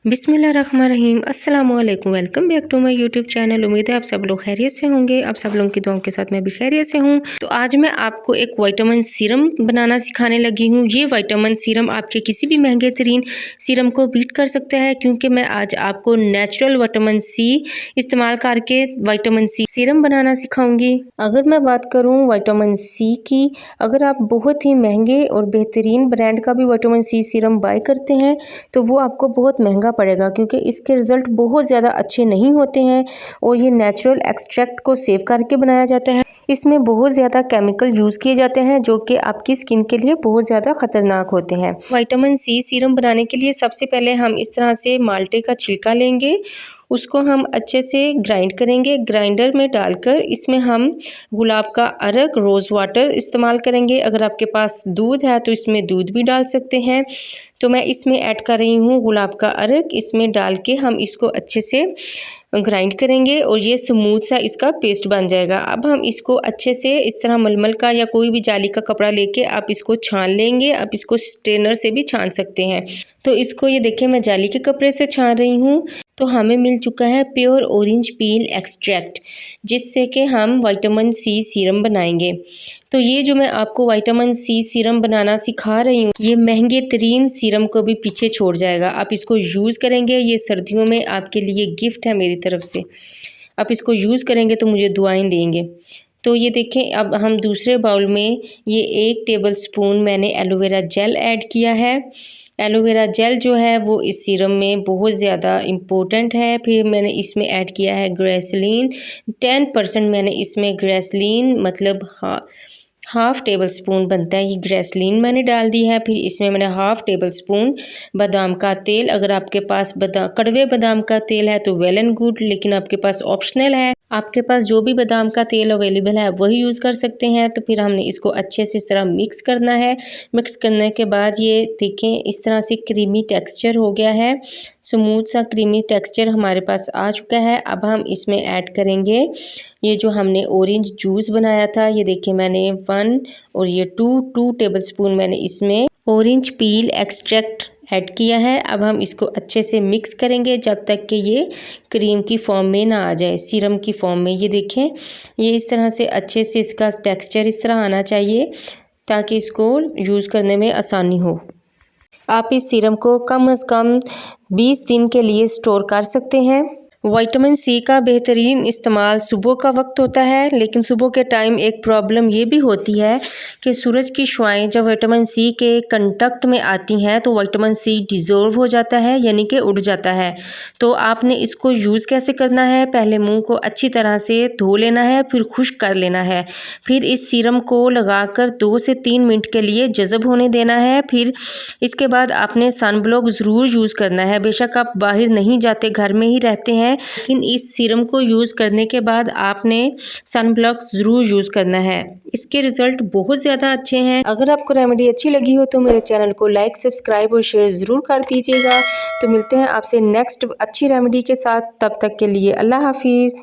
बिस्मिल्लाहिर्रहमानिर्रहीम, अस्सलाम वालेकुम। Welcome back to my YouTube channel. उम्मीद है आप सब लोग खैरियत से होंगे। आप सब लोगों की दुआओं के साथ मैं भी खैरियत से हूँ। तो आज मैं आपको एक विटामिन सीरम बनाना सिखाने लगी हूँ। ये विटामिन सीरम आपके किसी भी महंगे तरीन सीरम को बीट कर सकता है, क्योंकि मैं आज आपको नेचुरल विटामिन सी इस्तेमाल करके विटामिन सी सीरम बनाना सिखाऊंगी। अगर मैं बात करूँ विटामिन सी की, अगर आप बहुत ही महंगे और बेहतरीन ब्रांड का भी विटामिन सी सीरम बाय करते हैं तो वो आपको बहुत महंगा पड़ेगा, क्योंकि इसके रिजल्ट बहुत ज़्यादा अच्छे नहीं होते हैं और ये नेचुरल एक्सट्रैक्ट को सेव करके बनाया जाता है। इसमें बहुत ज़्यादा केमिकल यूज़ किए जाते हैं जो कि आपकी स्किन के लिए बहुत ज़्यादा ख़तरनाक होते हैं। विटामिन सी सीरम बनाने के लिए सबसे पहले हम इस तरह से माल्टे का छिलका लेंगे, उसको हम अच्छे से ग्राइंड करेंगे। ग्राइंडर में डालकर इसमें हम गुलाब का अरक, रोज़ वाटर इस्तेमाल करेंगे। अगर आपके पास दूध है तो इसमें दूध भी डाल सकते हैं। तो मैं इसमें ऐड कर रही हूँ गुलाब का अरक। इसमें डाल के हम इसको अच्छे से ग्राइंड करेंगे और ये स्मूथ सा इसका पेस्ट बन जाएगा। अब हम इसको अच्छे से इस तरह मलमल का या कोई भी जाली का कपड़ा लेके आप इसको छान लेंगे। आप इसको स्ट्रेनर से भी छान सकते हैं। तो इसको ये देखिए मैं जाली के कपड़े से छान रही हूँ। तो हमें मिल चुका है प्योर ऑरेंज पील एक्सट्रैक्ट, जिससे कि हम विटामिन सी सीरम बनाएंगे। तो ये जो मैं आपको विटामिन सी सीरम बनाना सिखा रही हूँ, ये महंगे तरीन सीरम को भी पीछे छोड़ जाएगा। आप इसको यूज़ करेंगे, ये सर्दियों में आपके लिए गिफ्ट है मेरी तरफ से। आप इसको यूज़ करेंगे तो मुझे दुआएं देंगे। तो ये देखें, अब हम दूसरे बाउल में ये 1 टेबल स्पून मैंने एलोवेरा जेल ऐड किया है। एलोवेरा जेल जो है वो इस सीरम में बहुत ज़्यादा इम्पोर्टेंट है। फिर मैंने इसमें ऐड किया है ग्रेसलीन। 10% मैंने इसमें ग्रेसलीन, मतलब हाफ़ टेबल स्पून बनता है, ये ग्रेसलीन मैंने डाल दी है। फिर इसमें मैंने हाफ़ टेबल स्पून बादाम का तेल, अगर आपके पास कड़वे बादाम का तेल है तो वेल एंड गुड, लेकिन आपके पास ऑप्शनल है। आपके पास जो भी बादाम का तेल अवेलेबल है वही यूज़ कर सकते हैं। तो फिर हमने इसको अच्छे से इस तरह मिक्स करना है। मिक्स करने के बाद ये देखें इस तरह से क्रीमी टेक्सचर हो गया है, स्मूथ सा क्रीमी टेक्सचर हमारे पास आ चुका है। अब हम इसमें ऐड करेंगे ये जो हमने ऑरेंज जूस बनाया था। ये देखिए मैंने 1 और ये 2 टेबल स्पून मैंने इसमें ऑरेंज पील एक्सट्रैक्ट ऐड किया है। अब हम इसको अच्छे से मिक्स करेंगे जब तक कि ये क्रीम की फॉर्म में ना आ जाए, सीरम की फॉर्म में। ये देखें ये इस तरह से अच्छे से इसका टेक्सचर इस तरह आना चाहिए ताकि इसको यूज़ करने में आसानी हो। आप इस सीरम को कम से कम 20 दिन के लिए स्टोर कर सकते हैं। विटामिन सी का बेहतरीन इस्तेमाल सुबह का वक्त होता है, लेकिन सुबह के टाइम एक प्रॉब्लम ये भी होती है कि सूरज की शुआएं जब विटामिन सी के कंटैक्ट में आती हैं तो विटामिन सी डिज़ोल्व हो जाता है, यानी कि उड़ जाता है। तो आपने इसको यूज़ कैसे करना है, पहले मुंह को अच्छी तरह से धो लेना है, फिर खुश्क कर लेना है। फिर इस सीरम को लगाकर 2 से 3 मिनट के लिए जज़ब होने देना है। फिर इसके बाद आपने सन ब्लॉक ज़रूर यूज़ करना है। बेशक आप बाहर नहीं जाते, घर में ही रहते हैं, लेकिन इस सीरम को यूज़ करने के बाद आपने सन ब्लॉक ज़रूर यूज़ करना है। इसके रिज़ल्ट बहुत ज़्यादा अच्छे हैं। अगर आपको रेमेडी अच्छी लगी हो तो मेरे चैनल को लाइक, सब्सक्राइब और शेयर ज़रूर कर दीजिएगा। तो मिलते हैं आपसे नेक्स्ट अच्छी रेमेडी के साथ। तब तक के लिए अल्लाह हाफिज़।